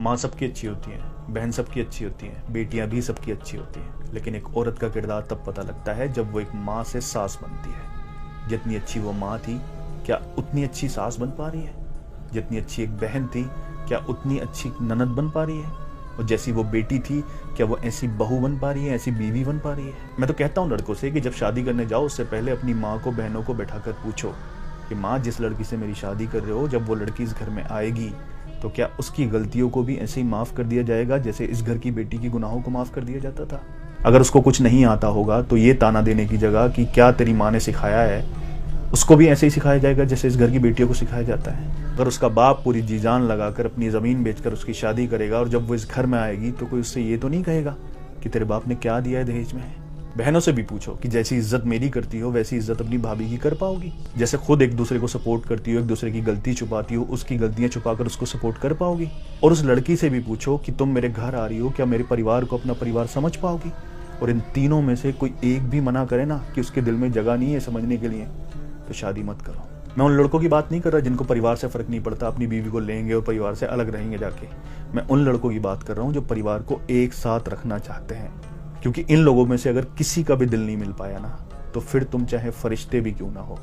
माँ सबकी अच्छी होती है, बहन सबकी अच्छी होती है, बेटियां भी सबकी अच्छी होती हैं, लेकिन एक औरत का किरदार तब पता लगता है जब वो एक माँ से सास बनती है। जितनी अच्छी वो माँ थी, क्या उतनी अच्छी सास बन पा रही है? जितनी अच्छी एक बहन थी, क्या उतनी अच्छी ननद बन पा रही है? और जैसी वो बेटी थी, क्या वो ऐसी बहू बन पा रही है, ऐसी बीवी बन पा रही है? मैं तो कहता हूँ लड़कों से कि जब शादी करने जाओ उससे पहले अपनी माँ को, बहनों को बैठाकर पूछो कि माँ, जिस लड़की से मेरी शादी कर रहे हो, जब वो लड़की इस घर में आएगी तो क्या उसकी गलतियों को भी ऐसे ही माफ़ कर दिया जाएगा जैसे इस घर की बेटी की गुनाहों को माफ़ कर दिया जाता था? अगर उसको कुछ नहीं आता होगा तो ये ताना देने की जगह कि क्या तेरी माँ ने सिखाया है, उसको भी ऐसे ही सिखाया जाएगा जैसे इस घर की बेटियों को सिखाया जाता है। अगर उसका बाप पूरी जी जान लगाकर अपनी ज़मीन बेचकर उसकी शादी करेगा और जब वो इस घर में आएगी तो कोई उससे ये तो नहीं कहेगा कि तेरे बाप ने क्या दिया है दहेज में। बहनों से भी पूछो कि जैसी इज्जत मेरी करती हो वैसी इज्जत अपनी भाभी की कर पाओगी? जैसे खुद एक दूसरे को सपोर्ट करती हो, एक दूसरे की गलती छुपाती हो, उसकी गलतियां छुपाकर उसको सपोर्ट कर पाओगी? और उस लड़की से भी पूछो कि तुम मेरे घर आ रही हो, क्या मेरे परिवार को अपना परिवार समझ पाओगी? और इन तीनों में से कोई एक भी मना करे ना कि उसके दिल में जगह नहीं है समझने के लिए, तो शादी मत करो। मैं उन लड़कों की बात नहीं कर रहा जिनको परिवार से फर्क नहीं पड़ता, अपनी बीवी को लेंगे और परिवार से अलग रहेंगे जाके। मैं उन लड़कों की बात कर रहा हूँ जो परिवार को एक साथ रखना चाहते हैं, क्योंकि इन लोगों में से अगर किसी का भी दिल नहीं मिल पाया ना, तो फिर तुम चाहे फरिश्ते भी क्यों ना हो,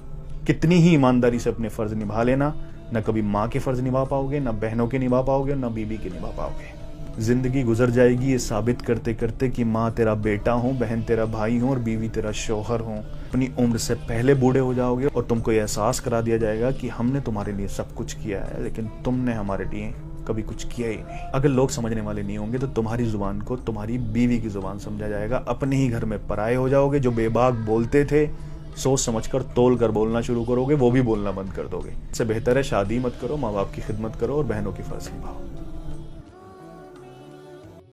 कितनी ही ईमानदारी से अपने फर्ज निभा लेना, न कभी माँ के फर्ज निभा पाओगे, न बहनों के निभा पाओगे, न बीबी के निभा पाओगे। जिंदगी गुजर जाएगी ये साबित करते करते कि माँ तेरा बेटा हूँ, बहन तेरा भाई हूँ और बीवी तेरा शौहर हूँ। अपनी उम्र से पहले बूढ़े हो जाओगे और तुमको ये एहसास करा दिया जाएगा कि हमने तुम्हारे लिए सब कुछ किया है, लेकिन तुमने हमारे लिए कभी कुछ किया ही नहीं। अगर लोग समझने वाले नहीं होंगे तो तुम्हारी जुबान को तुम्हारी बीवी की जुबान समझा जाएगा। अपने ही घर में पराये हो जाओगे। जो बेबाक बोलते थे, सोच समझकर तोल कर बोलना शुरू करोगे, वो भी बोलना बंद कर दोगे। इससे बेहतर है शादी मत करो, माँ बाप की खिदमत करो और बहनों की फर्ज निभाओ।